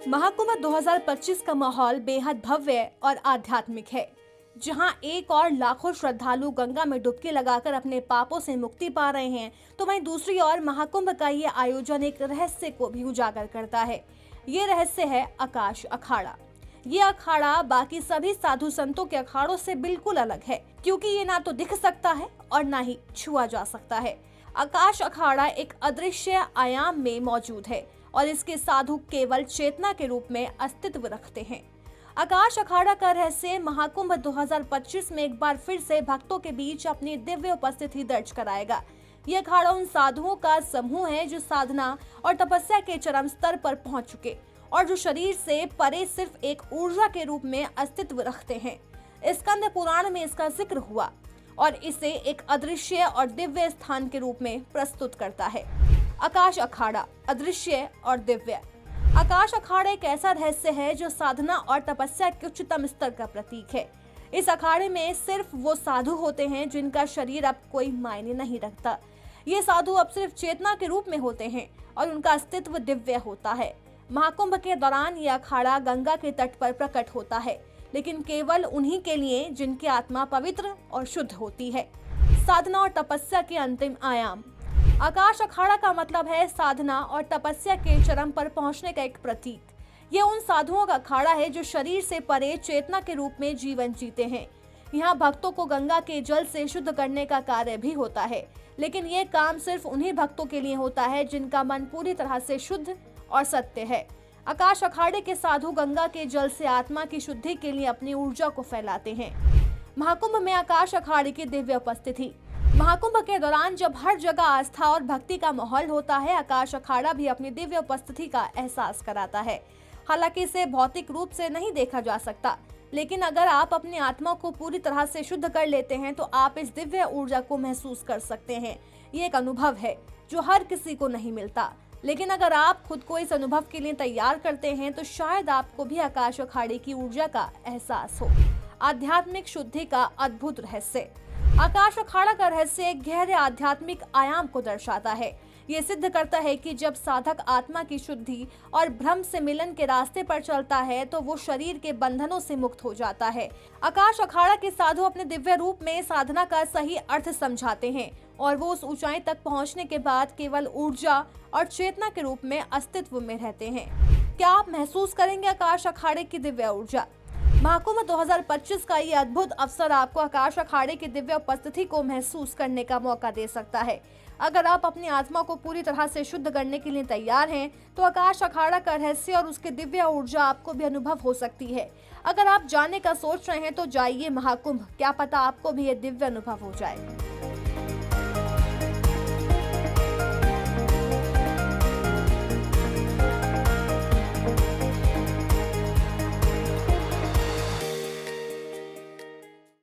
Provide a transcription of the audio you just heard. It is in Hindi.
महाकुंभ 2025 का माहौल बेहद भव्य और आध्यात्मिक है, जहां एक और लाखों श्रद्धालु गंगा में डुबकी लगाकर अपने पापों से मुक्ति पा रहे हैं, तो वहीं दूसरी ओर महाकुंभ का ये आयोजन एक रहस्य को भी उजागर करता है। ये रहस्य है आकाश अखाड़ा। ये अखाड़ा बाकी सभी साधु संतों के अखाड़ों से बिल्कुल अलग है, क्योंकि ये ना तो दिख सकता है और ना ही छुआ जा सकता है। आकाश अखाड़ा एक अदृश्य आयाम में मौजूद है और इसके साधु केवल चेतना के रूप में अस्तित्व रखते हैं। आकाश अखाड़ा का रहस्य महाकुंभ 2025 में एक बार फिर से भक्तों के बीच अपनी दिव्य उपस्थिति दर्ज कराएगा। यह अखाड़ा उन साधुओं का समूह है जो साधना और तपस्या के चरम स्तर पर पहुंच चुके और जो शरीर से परे सिर्फ एक ऊर्जा के रूप में अस्तित्व रखते हैं। स्कंद पुराण में इसका जिक्र हुआ और इसे एक अदृश्य और दिव्य स्थान के रूप में प्रस्तुत करता है। आकाश अखाड़ा अदृश्य और दिव्य। आकाश अखाड़ा एक ऐसा रहस्य है जो साधना और तपस्या के उच्चतम स्तर का प्रतीक है। इस अखाड़े में सिर्फ वो साधु होते हैं जिनका शरीर अब कोई मायने नहीं रखता। ये साधु अब सिर्फ चेतना के रूप में होते हैं और उनका अस्तित्व दिव्य होता है। महाकुंभ के दौरान ये अखाड़ा गंगा के तट पर प्रकट होता है, लेकिन केवल उन्हीं के लिए जिनकी आत्मा पवित्र और शुद्ध होती है। साधना और तपस्या के अंतिम आयाम। आकाश अखाड़ा का मतलब है साधना और तपस्या के चरम पर पहुंचने का एक प्रतीक। ये उन साधुओं का अखाड़ा है जो शरीर से परे चेतना के रूप में जीवन जीते हैं। यहाँ भक्तों को गंगा के जल से शुद्ध करने का कार्य भी होता है, लेकिन ये काम सिर्फ उन्हीं भक्तों के लिए होता है जिनका मन पूरी तरह से शुद्ध और सत्य है। आकाश अखाड़े के साधु गंगा के जल से आत्मा की शुद्धि के लिए अपनी ऊर्जा को फैलाते हैं। महाकुंभ में आकाश अखाड़े की दिव्य उपस्थिति। महाकुंभ के दौरान जब हर जगह आस्था और भक्ति का माहौल होता है, आकाश अखाड़ा भी अपनी दिव्य उपस्थिति का एहसास कराता है। हालांकि इसे भौतिक रूप से नहीं देखा जा सकता, लेकिन अगर आप अपनी आत्मा को पूरी तरह से शुद्ध कर लेते हैं तो आप इस दिव्य ऊर्जा को महसूस कर सकते हैं। ये एक अनुभव है जो हर किसी को नहीं मिलता, लेकिन अगर आप खुद को इस अनुभव के लिए तैयार करते हैं तो शायद आपको भी आकाश अखाड़े की ऊर्जा का एहसास हो। आध्यात्मिक शुद्धि का अद्भुत रहस्य। आकाश अखाड़ा का रहस्य एक गहरे आध्यात्मिक आयाम को दर्शाता है। ये सिद्ध करता है कि जब साधक आत्मा की शुद्धि और ब्रह्म से मिलन के रास्ते पर चलता है तो वो शरीर के बंधनों से मुक्त हो जाता है। आकाश अखाड़ा के साधु अपने दिव्य रूप में साधना का सही अर्थ समझाते हैं और वो उस ऊंचाई तक पहुंचने के बाद केवल ऊर्जा और चेतना के रूप में अस्तित्व में रहते हैं। क्या आप महसूस करेंगे आकाश अखाड़े की दिव्य ऊर्जा? महाकुंभ 2025 का ये अद्भुत अवसर आपको आकाश अखाड़े की दिव्य उपस्थिति को महसूस करने का मौका दे सकता है। अगर आप अपनी आत्मा को पूरी तरह से शुद्ध करने के लिए तैयार हैं, तो आकाश अखाड़ा का रहस्य और उसकी दिव्य ऊर्जा आपको भी अनुभव हो सकती है। अगर आप जाने का सोच रहे हैं तो जाइए महाकुंभ, क्या पता आपको भी ये दिव्य अनुभव हो जाए।